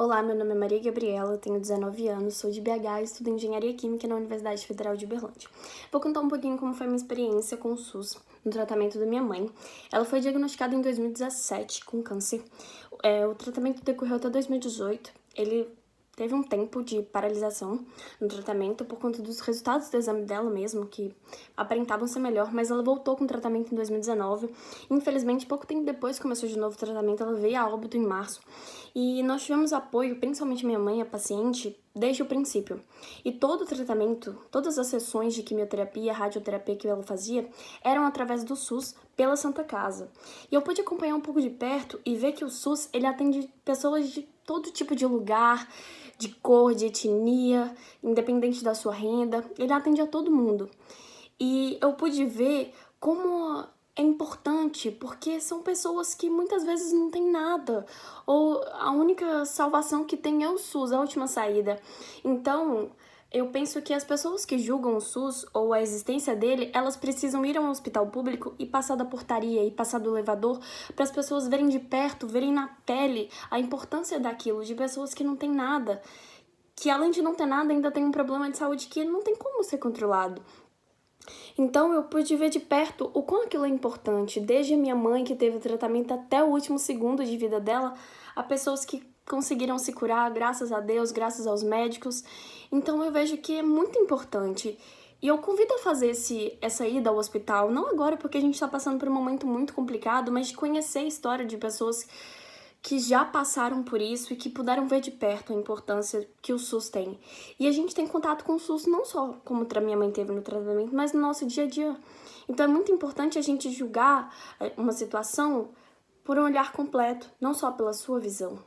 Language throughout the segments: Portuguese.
Olá, meu nome é Maria Gabriela, tenho 19 anos, sou de BH e estudo Engenharia Química na Universidade Federal de Uberlândia. Vou contar um pouquinho como foi a minha experiência com o SUS no tratamento da minha mãe. Ela foi diagnosticada em 2017 com câncer. O tratamento decorreu até 2018. Ele teve um tempo de paralisação no tratamento por conta dos resultados do exame dela mesmo, que aparentavam ser melhor, mas ela voltou com o tratamento em 2019. Infelizmente, pouco tempo depois que começou de novo o tratamento, ela veio a óbito em março. E nós tivemos apoio, principalmente minha mãe, a paciente, desde o princípio. E todo o tratamento, todas as sessões de quimioterapia, radioterapia que ela fazia, eram através do SUS, pela Santa Casa. E eu pude acompanhar um pouco de perto e ver que o SUS, ele atende pessoas de todo tipo de lugar, de cor, de etnia, independente da sua renda, ele atende a todo mundo. E eu pude ver como é importante, porque são pessoas que muitas vezes não têm nada, ou a única salvação que tem é o SUS, a última saída. Então, eu penso que as pessoas que julgam o SUS ou a existência dele, elas precisam ir a um hospital público e passar da portaria e passar do elevador para as pessoas verem de perto, verem na pele a importância daquilo, de pessoas que não têm nada, que além de não ter nada ainda tem um problema de saúde que não tem como ser controlado. Então eu pude ver de perto o quão aquilo é importante, desde a minha mãe que teve o tratamento até o último segundo de vida dela, a pessoas que conseguiram se curar, graças a Deus, graças aos médicos. Então eu vejo que é muito importante. E eu convido a fazer essa ida ao hospital, não agora porque a gente está passando por um momento muito complicado, mas de conhecer a história de pessoas que já passaram por isso e que puderam ver de perto a importância que o SUS tem. E a gente tem contato com o SUS não só como a minha mãe teve no tratamento, mas no nosso dia a dia. Então é muito importante a gente julgar uma situação por um olhar completo, não só pela sua visão.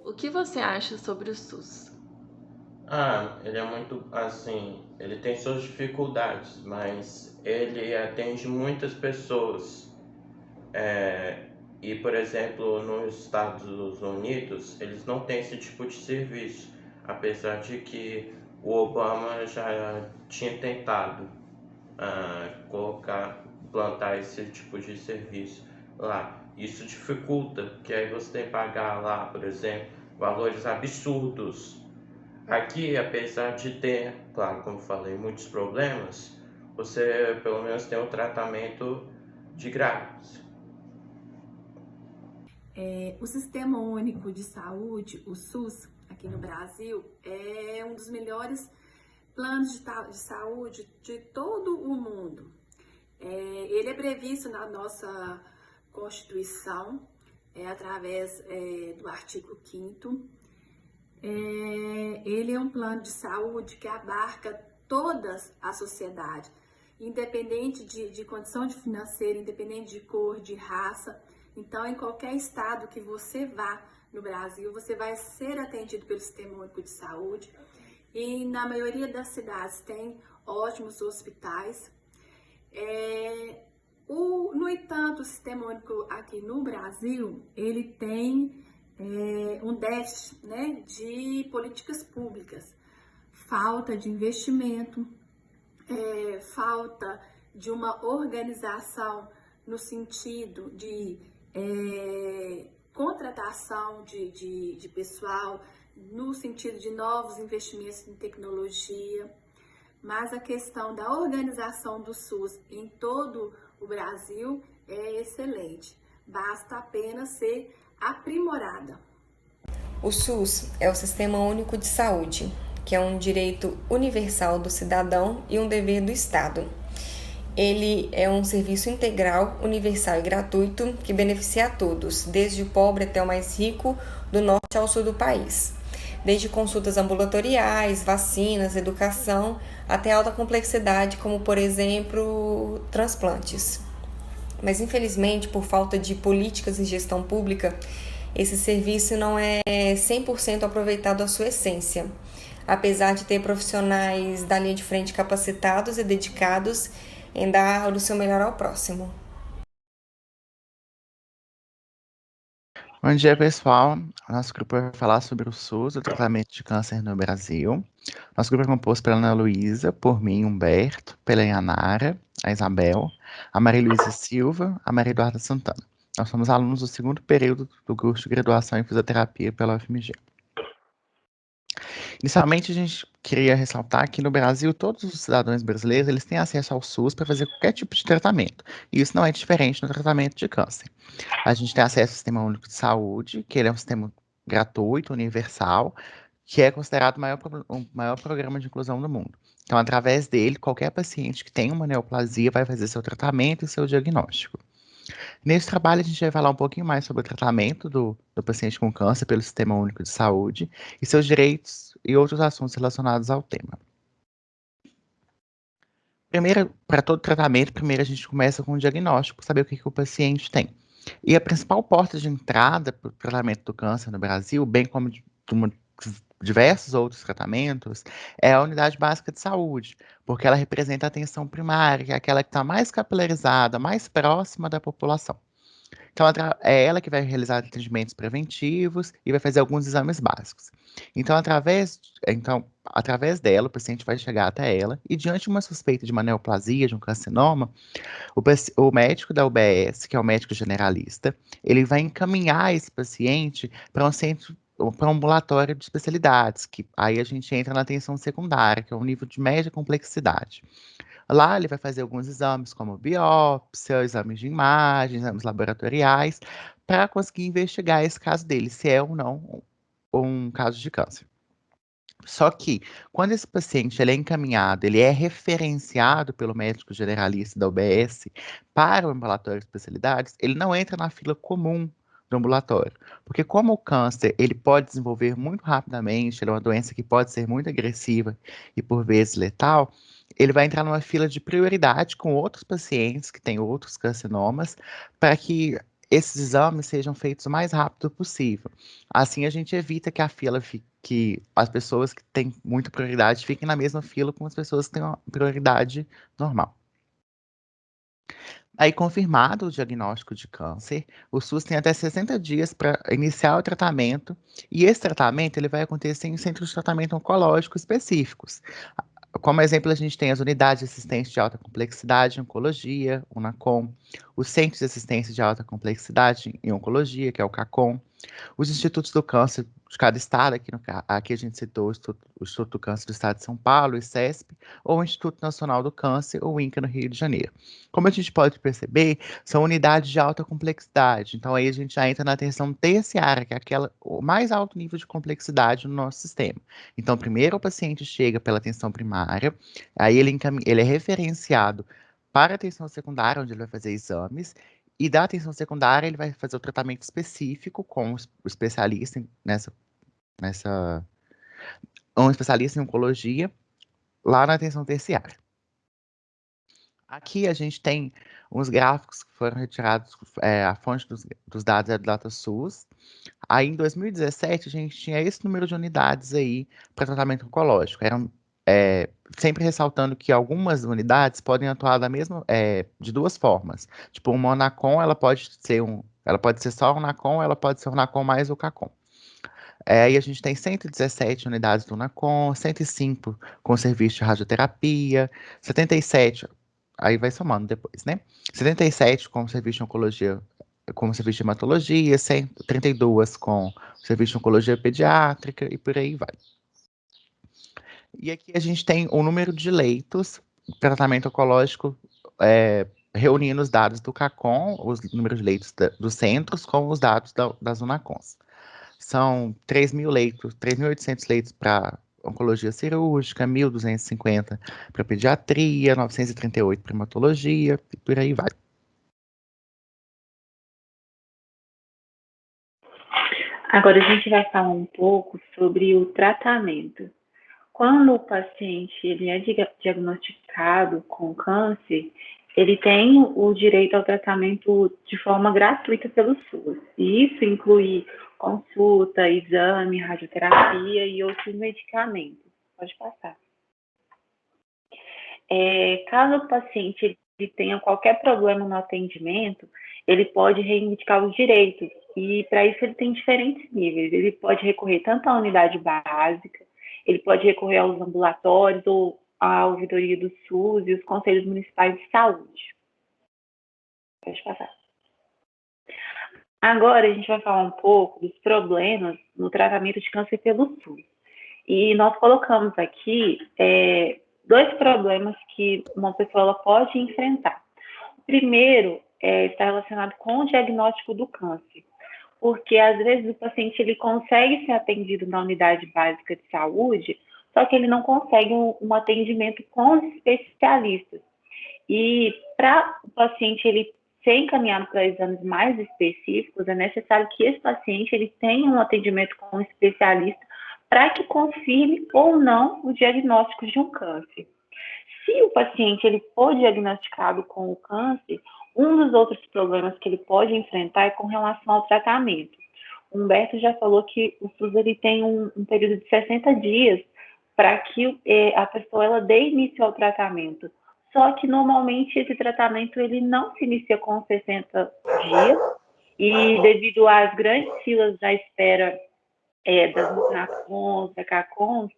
O que você acha sobre o SUS? Ele é muito assim, ele tem suas dificuldades, mas ele atende muitas pessoas. E, por exemplo, nos Estados Unidos, eles não têm esse tipo de serviço, apesar de que o Obama já tinha tentado plantar esse tipo de serviço lá. Isso dificulta, porque aí você tem que pagar lá, por exemplo, valores absurdos. Aqui, apesar de ter, claro, como falei, muitos problemas, você pelo menos tem um tratamento de grátis. O Sistema Único de Saúde, o SUS, aqui no Brasil, é um dos melhores planos de saúde de todo o mundo. Ele é previsto na nossa Constituição, através do artigo 5º. Ele é um plano de saúde que abarca toda a sociedade, independente de condição de financeira, independente de cor, de raça. Então, em qualquer estado que você vá no Brasil, você vai ser atendido pelo Sistema Único de Saúde. E na maioria das cidades tem ótimos hospitais. No entanto, o Sistema Único aqui no Brasil, ele tem um déficit, né, de políticas públicas, falta de investimento, falta de uma organização no sentido de contratação de pessoal, no sentido de novos investimentos em tecnologia, mas a questão da organização do SUS em todo o Brasil é excelente, basta apenas ser aprimorada. O SUS é o Sistema Único de Saúde, que é um direito universal do cidadão e um dever do Estado. Ele é um serviço integral, universal e gratuito que beneficia a todos, desde o pobre até o mais rico, do norte ao sul do país. Desde consultas ambulatoriais, vacinas, educação, até alta complexidade, como, por exemplo, transplantes. Mas, infelizmente, por falta de políticas e gestão pública, esse serviço não é 100% aproveitado à sua essência, apesar de ter profissionais da linha de frente capacitados e dedicados em dar o seu melhor ao próximo. Bom dia, pessoal. Nosso grupo vai falar sobre o SUS, o tratamento de câncer no Brasil. Nosso grupo é composto pela Ana Luísa, por mim, Humberto, pela Yanara, a Isabel, a Maria Luísa Silva, a Maria Eduarda Santana. Nós somos alunos do segundo período do curso de graduação em fisioterapia pela UFMG. Inicialmente, a gente queria ressaltar que no Brasil, todos os cidadãos brasileiros eles têm acesso ao SUS para fazer qualquer tipo de tratamento. E isso não é diferente no tratamento de câncer. A gente tem acesso ao Sistema Único de Saúde, que ele é um sistema gratuito, universal, que é considerado o maior programa de inclusão do mundo. Então, através dele, qualquer paciente que tem uma neoplasia vai fazer seu tratamento e seu diagnóstico. Nesse trabalho, a gente vai falar um pouquinho mais sobre o tratamento do paciente com câncer pelo Sistema Único de Saúde e seus direitos e outros assuntos relacionados ao tema. Primeiro, para todo tratamento, primeiro a gente começa com o diagnóstico, saber o que o paciente tem. E a principal porta de entrada para o tratamento do câncer no Brasil, bem como de diversos outros tratamentos, é a unidade básica de saúde, porque ela representa a atenção primária, que é aquela que está mais capilarizada, mais próxima da população. Então, é ela que vai realizar atendimentos preventivos e vai fazer alguns exames básicos. Então, através dela, o paciente vai chegar até ela e, diante de uma suspeita de uma neoplasia, de um carcinoma, o médico da UBS, que é o médico generalista, ele vai encaminhar esse paciente para um centro, para um ambulatório de especialidades, que aí a gente entra na atenção secundária, que é um nível de média complexidade. Lá ele vai fazer alguns exames, como biópsia, exames de imagem, exames laboratoriais, para conseguir investigar esse caso dele, se é ou não um caso de câncer. Só que, quando esse paciente ele é encaminhado, ele é referenciado pelo médico generalista da UBS para o ambulatório de especialidades, ele não entra na fila comum do ambulatório. Porque como o câncer, ele pode desenvolver muito rapidamente, ele é uma doença que pode ser muito agressiva e por vezes letal, ele vai entrar numa fila de prioridade com outros pacientes que têm outros carcinomas, para que esses exames sejam feitos o mais rápido possível. Assim a gente evita que a fila que as pessoas que têm muita prioridade fiquem na mesma fila com as pessoas que têm uma prioridade normal. Aí, confirmado o diagnóstico de câncer, o SUS tem até 60 dias para iniciar o tratamento, e esse tratamento ele vai acontecer em centros de tratamento oncológico específicos. Como exemplo, a gente tem as unidades de assistência de alta complexidade em oncologia, UNACOM, os centros de assistência de alta complexidade em oncologia, que é o CACOM, os institutos do câncer de cada estado, aqui a gente citou o Instituto do Câncer do Estado de São Paulo, o ICESP, ou o Instituto Nacional do Câncer, ou o INCA, no Rio de Janeiro. Como a gente pode perceber, são unidades de alta complexidade, então aí a gente já entra na atenção terciária, que é o mais alto nível de complexidade no nosso sistema. Então, primeiro o paciente chega pela atenção primária, aí ele é referenciado para a atenção secundária, onde ele vai fazer exames, e da atenção secundária, ele vai fazer o tratamento específico com o especialista um especialista em oncologia, lá na atenção terciária. Aqui a gente tem uns gráficos que foram retirados, a fonte dos dados é do DataSUS. Aí em 2017 a gente tinha esse número de unidades aí para tratamento oncológico. Sempre ressaltando que algumas unidades podem atuar de duas formas. Tipo, uma UNACOM, ela pode ser só UNACOM, ela pode ser UNACOM mais o CACOM. Aí a gente tem 117 unidades do UNACOM, 105 com serviço de radioterapia, 77, aí vai somando depois, né? 77 com serviço de oncologia, com serviço de hematologia, 132 com serviço de oncologia pediátrica e por aí vai. E aqui a gente tem o número de leitos para tratamento oncológico, reunindo os dados do CACOM, os números de leitos dos centros, com os dados das UNACOMs. São 3.800 leitos para oncologia cirúrgica, 1.250 para pediatria, 938 para hematologia, e por aí vai. Agora a gente vai falar um pouco sobre o tratamento. Quando o paciente ele é diagnosticado com câncer, ele tem o direito ao tratamento de forma gratuita pelo SUS. E isso inclui consulta, exame, radioterapia e outros medicamentos. Pode passar. Caso o paciente ele tenha qualquer problema no atendimento, ele pode reivindicar os direitos. E para isso ele tem diferentes níveis. Ele pode recorrer tanto à unidade básica, ele pode recorrer aos ambulatórios ou à ouvidoria do SUS e os conselhos municipais de saúde. Pode passar. Agora a gente vai falar um pouco dos problemas no tratamento de câncer pelo SUS. E nós colocamos aqui dois problemas que uma pessoa ela pode enfrentar. O primeiro está relacionado com o diagnóstico do câncer, porque às vezes o paciente ele consegue ser atendido na unidade básica de saúde, só que ele não consegue um atendimento com os especialistas. E para o paciente ele ser encaminhado para exames mais específicos, é necessário que esse paciente ele tenha um atendimento com um especialista para que confirme ou não o diagnóstico de um câncer. Se o paciente ele for diagnosticado com o câncer, um dos outros problemas que ele pode enfrentar é com relação ao tratamento. O Humberto já falou que o SUS ele tem um período de 60 dias para que a pessoa ela dê início ao tratamento. Só que normalmente esse tratamento ele não se inicia com 60 dias e devido às grandes filas da espera das Ultracons, da CACONs,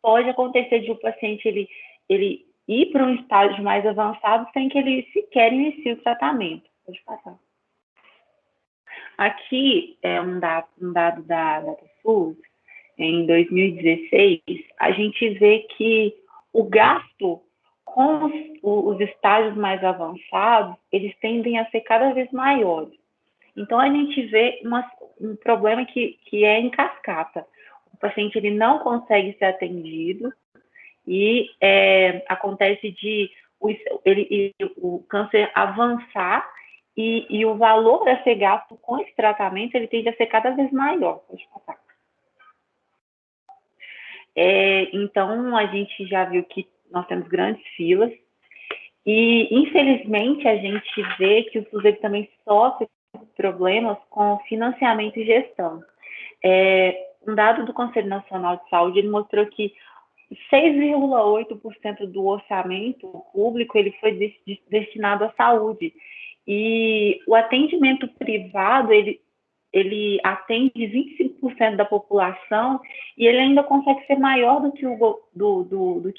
pode acontecer de o paciente ele ir para um estágio mais avançado sem que ele sequer inicie o tratamento. Pode passar. Aqui é um dado da DataSUS, em 2016, a gente vê que o gasto com os estágios mais avançados, eles tendem a ser cada vez maiores. Então, a gente vê um problema que é em cascata. O paciente ele não consegue ser atendido e acontece de o câncer avançar e o valor a ser gasto com esse tratamento ele tende a ser cada vez maior. Pode passar. Então, a gente já viu que nós temos grandes filas e, infelizmente, a gente vê que o SUS ele também sofre problemas com financiamento e gestão. Um dado do Conselho Nacional de Saúde ele mostrou que 6,8% do orçamento público ele foi destinado à saúde e o atendimento privado ele atende 25% da população e ele ainda consegue ser maior do que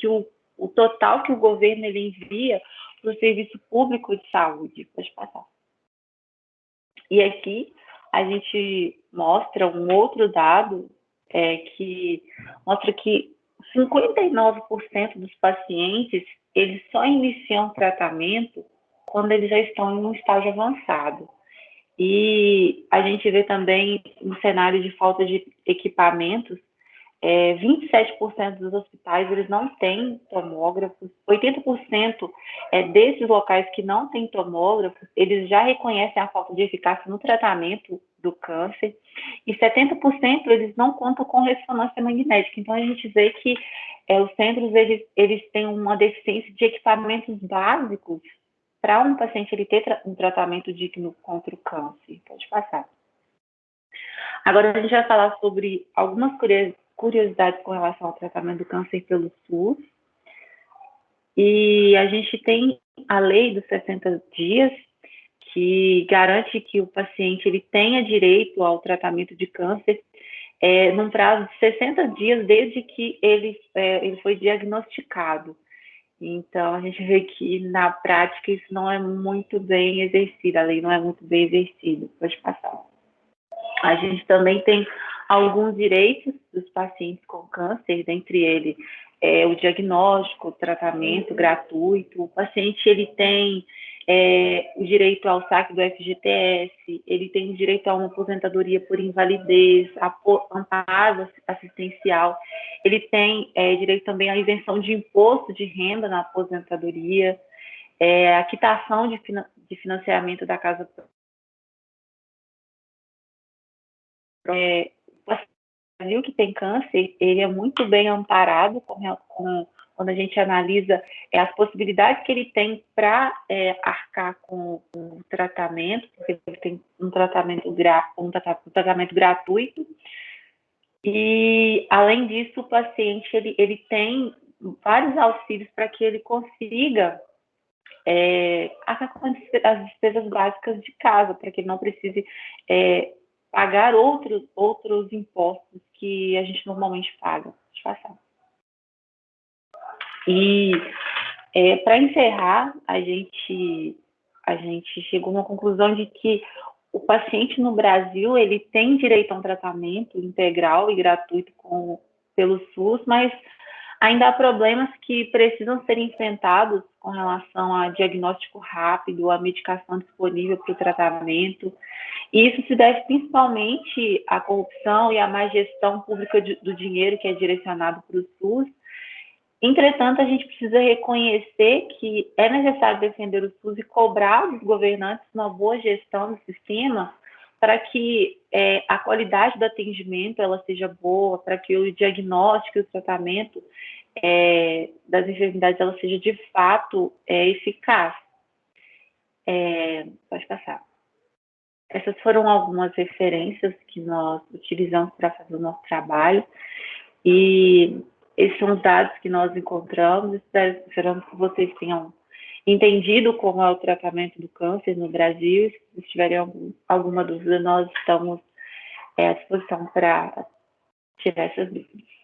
o total que o governo ele envia para o serviço público de saúde. Pode passar. E aqui a gente mostra um outro dado que mostra que 59% dos pacientes eles só iniciam tratamento quando eles já estão em um estágio avançado. E a gente vê também um cenário de falta de equipamentos, 27% dos hospitais eles não têm tomógrafos, 80% desses locais que não têm tomógrafos, eles já reconhecem a falta de eficácia no tratamento do câncer, e 70% eles não contam com ressonância magnética. Então, a gente vê que os centros eles têm uma deficiência de equipamentos básicos para um paciente ele ter um tratamento digno contra o câncer. Pode passar. Agora, a gente vai falar sobre algumas curiosidades com relação ao tratamento do câncer pelo SUS. E a gente tem a lei dos 60 dias, que garante que o paciente ele tenha direito ao tratamento de câncer num prazo de 60 dias desde que ele foi diagnosticado. Então, a gente vê que, na prática, isso não é muito bem exercido, a lei não é muito bem exercida. Pode passar. A gente também tem alguns direitos dos pacientes com câncer, dentre eles o diagnóstico, o tratamento gratuito. O paciente ele tem o direito ao saque do FGTS, ele tem o direito a uma aposentadoria por invalidez, amparo assistencial, ele tem direito também à isenção de imposto de renda na aposentadoria, a quitação de financiamento da casa. O Brasil que tem câncer, ele é muito bem amparado quando a gente analisa as possibilidades que ele tem para arcar com o tratamento, porque ele tem um tratamento gratuito. E, além disso, o paciente ele tem vários auxílios para que ele consiga arcar com as despesas básicas de casa, para que ele não precise pagar outros impostos que a gente normalmente paga. Deixa eu passar. E, para encerrar, a gente chegou a uma conclusão de que o paciente no Brasil, ele tem direito a um tratamento integral e gratuito pelo SUS, mas ainda há problemas que precisam ser enfrentados com relação a diagnóstico rápido, a medicação disponível para o tratamento. E isso se deve principalmente à corrupção e à má gestão pública do dinheiro que é direcionado para o SUS. Entretanto, a gente precisa reconhecer que é necessário defender o SUS e cobrar dos governantes uma boa gestão do sistema para que a qualidade do atendimento ela seja boa, para que o diagnóstico e o tratamento das enfermidades ela seja de fato eficaz. Pode passar. Essas foram algumas referências que nós utilizamos para fazer o nosso trabalho e esses são os dados que nós encontramos. Esperamos que vocês tenham entendido como é o tratamento do câncer no Brasil. Se tiverem alguma dúvida, nós estamos à disposição para tirar essas dúvidas.